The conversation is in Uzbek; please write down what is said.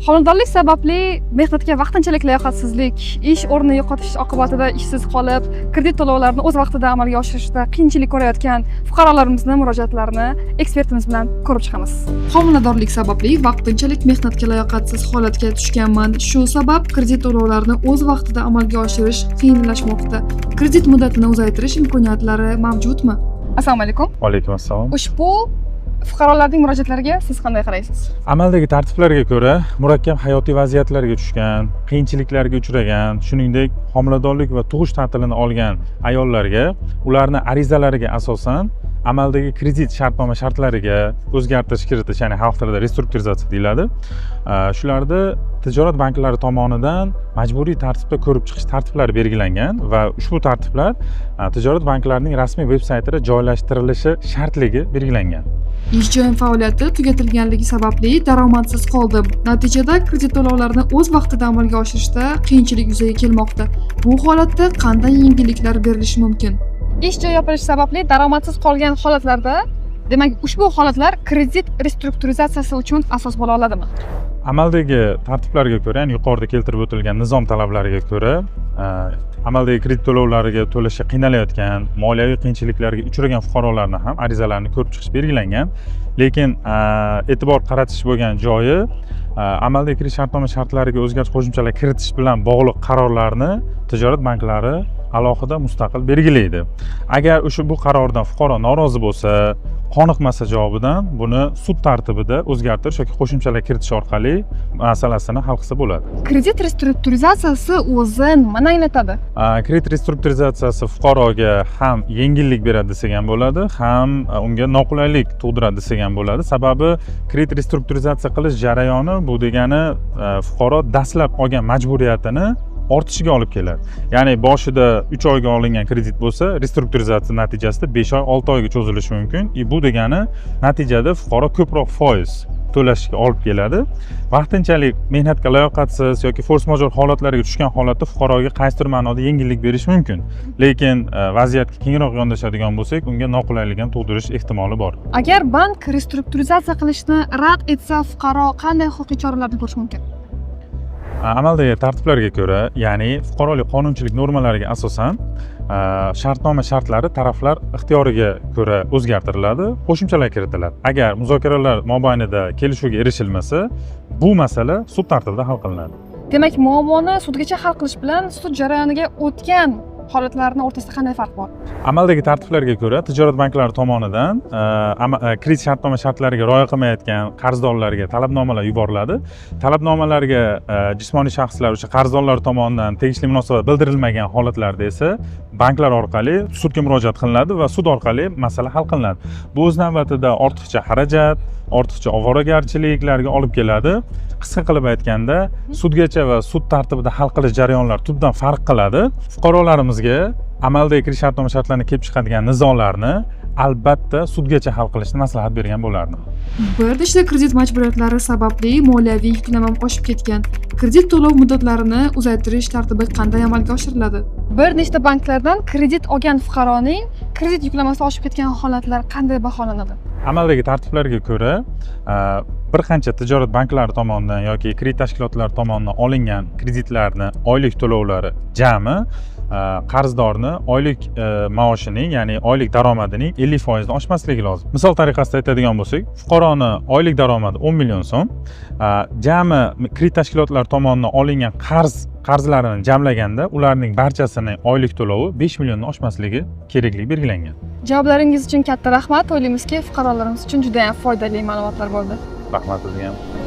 Xonadonlik sababli mehnatga vaqtinchalik layoqatsizlik, ish o'rnini yo'qotish oqibatida ishsiz qolib, kredit to'lovlarini o'z vaqtida amalga oshirishda qiyinchilik ko'rayotgan fuqarolarimizni murojaatlarini ekspertimiz bilan ko'rib chiqamiz. Homiladorlik sababli vaqtinchalik mehnatga layoqatsiz holatga tushganman. Shu sabab kredit to'lovlarini o'z vaqtida amalga oshirish qiyinlashmoqda. Kredit muddatini uzaytirish imkoniyatlari mavjudmi? Assalomu alaykum. Va alaykum assalom. Ushbu fuqarolarning murojaatlariga siz qanday qaraysiz? Amaldagi tartiblarga ko'ra murakkab hayotiy vaziyatlarga tushgan, qiyinchiliklarga uchragan, shuningdek homiladorlik va tug'ish ta'tilini olgan ayollarga ularni arizalariga asosan amaldagi kredit shartnoma shartlariga o'zgartirish kiritish, ya'ni xalq tilida restrukturizatsiya deyiladi. Shularda tijorat banklari tomonidan majburiy tartibda ko'rib chiqish tartiblari belgilangan va ushbu tartiblar tijorat banklarining rasmiy veb-saytida joylashtirilishi shartligi belgilangan. Ish joyim faoliyati tugatilganligi sababli daromadsiz qoldim. Natijada kredit to'lovlarini o'z vaqtida amalga oshirishda qiyinchilik yuzaga kelmoqda. Bu holatda qanday yengilliklar berilishi mumkin? Ish joyi yopilishi sababli daromadsiz qolgan holatlarda, demak, ushbu holatlar kredit restrukturizatsiyasi uchun asos bo'la oladimi? Amaldagi tartiblarga ko'ra, ya'ni yuqorida keltirib o'tilgan nizom talablariga ko'ra, amaldagi kredit to'lovlariga to'lashga qiynalayotgan, moliyaviy qiyinchiliklarga uchragan fuqarolarni ham arizalarini ko'rib chiqish belgilangan. Lekin e'tibor qaratish bo'lgan joyi, amaldagi kredit shartnoma shartlariga o'zgartirish qo'shimchalar kiritish bilan bog'liq qarorlarni tijorat banklari alohida mustaqil belgilaydi. Agar bu qarordan fuqaro norozi bo'lsa, qoniqmasa javobidan buni sud tartibida o'zgartirish yoki qo'shimchalar kiritish orqali masalasini hal qilsa bo'ladi. Kredit restrukturizatsiyasi o'zi nimani anglatadi? Kredit restrukturizatsiyasi fuqaroga ham yengillik beradi desak ham bo'ladi, ham unga noqulaylik tug'diradi desak ham bo'ladi. Sababi kredit restrukturizatsiya qilish jarayoni bu degani fuqaro dastlab olgan majburiyatini ortishiga olib keladi. Ya'ni boshida 3 oyga olingan kredit bo'lsa, restrukturizatsiya natijasida 5 oy, 6 oyga cho'zilishi mumkin. Bu degani natijada fuqaro ko'proq foiz to'lashga olib keladi. Vaqtinchalik mehnatga layoqatsiz yoki force majeure holatlarga tushgan holatda fuqaroga qaysidir ma'noda yengillik berish mumkin. Lekin vaziyatga kengroq yondashadigan bo'lsak, unga noqulaylik ham tug'dirish ehtimoli bor. Agar bank restrukturizatsiya qilishni rad etsa, fuqaro qanday huquqiy choralarni ko'rishi mumkin? Amaldagi tartiblarga ko'ra, ya'ni fuqarolik qonunchilik normalariga asosan shartnoma shartlari taraflar ixtiyoriga ko'ra o'zgartiriladi, qo'shimchalar kiritiladi. Agar muzokaralar mobaynida kelishuvga erishilmasa, bu masala sud tartibida hal qilinadi. Demak, muammoni sudgacha hal qilish bilan sud jarayoniga o'tgan holatlarning o'rtasida qanday farq bor? Amaldagi tartiblarga ko'ra, tijorat banklari tomonidan kredit shartnoma shartlariga rioya qilmayotgan qarzdorlarga talabnomalar yuboriladi. Talabnomalarga jismoniy shaxslar o'sha qarzdorlar tomonidan tegishli munosabat bildirilmagan holatlarda esa banklar orqali sudga murojaat qilinadi va sud orqali masala hal qilinadi. Bu o'z navbatida ortiqcha xarajat, ortiqcha ovoragarchiliklarga olib keladi. Qisqa qilib aytganda, sudgacha va sud tartibida hal qilish jarayonlari tubdan farq qiladi. Fuqarolarimizga amaldagi kredit shartnoma shartlarini kelib chiqadigan nizolarni albatta sudgacha hal qilishni maslahat bergan bo'lardim. Bir nechta kredit majburiyatlari sababli moliyaviy yuklamam oshib ketgan. Kredit to'lov muddatlarini uzaytirish tartibi qanday amalga oshiriladi? Bir nechta banklardan kredit olgan fuqaroning kredit yuklamasi oshib ketgan holatlar qanday baholanadi? Amaldagi tartiblarga ko'ra, bir qancha tijorat banklari tomonidan yoki kredit tashkilotlari tomonidan olingan kreditlarni oylik to'lovlari jami qarzdorni oylik maoshining, ya'ni oylik daromadining 50% dan oshmasligi lozim. Misol tariqasida aytadigan bo'lsak, fuqaroni oylik daromadi 10 million so'm, jami kredit tashkilotlari tomonidan olingan qarzlarini jamlaganda ularning barchasining oylik to'lovi 5 milliondan oshmasligi kerakligi belgilangan. Javoblaringiz uchun katta rahmat. O'ylaymizki, fuqarolarimiz uchun juda ham foydali ma'lumotlar bo'ldi. Rahmat sizga ham.